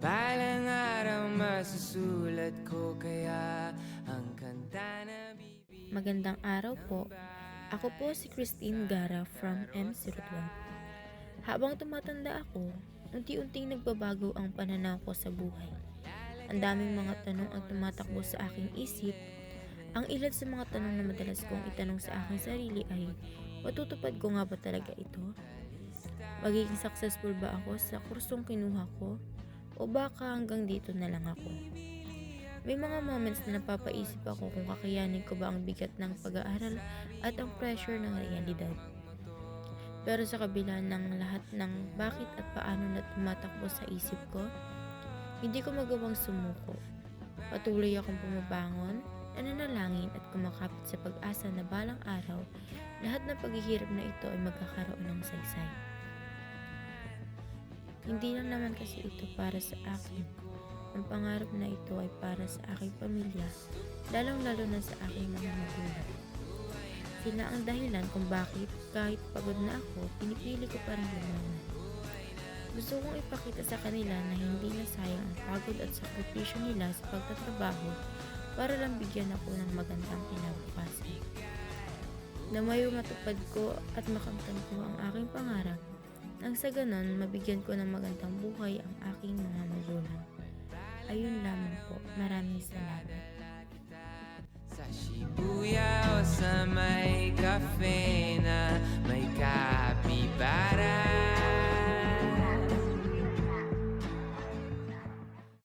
Balang araw masusulat ko kaya ang kanta na Magandang araw po. Ako po si Christine Gara from M012. Habang tumatanda ako, unti-unting nagbabago ang pananaw ko sa buhay. Ang daming mga tanong ang tumatakbo sa aking isip. Ang ilan sa mga tanong na madalas kong itanong sa aking sarili ay, matutupad ko nga ba talaga ito? Magiging successful ba ako sa kursong kinuha ko? O baka hanggang dito na lang ako? May mga moments na napapaisip ako kung kakayanin ko ba ang bigat ng pag-aaral at ang pressure ng realidad. Pero sa kabila ng lahat ng bakit at paano na tumatakbo sa isip ko, hindi ko magawang sumuko. Patuloy akong bumabangon, nananalangin at kumakapit sa pag-asa na balang araw, lahat ng paghihirap na ito ay magkakaroon ng saysay. Hindi lang naman kasi ito para sa akin. Ang pangarap na ito ay para sa aking pamilya, lalong-lalo na sa aking mga magulang. Sila ang dahilan kung bakit kahit pagod na ako, pinipili ko pa rin lumaban. Gusto kong ipakita sa kanila na hindi na sayang ang pagod at sakripisyo nila sa pagtatrabaho para lang bigyan ako ng magandang kinabukasan. Na may matupad ko at makamtan ko ang aking pangarap, nang sa ganon mabigyan ko ng magandang buhay ang aking mga magulang. Ayun lamang po. Maraming salamat.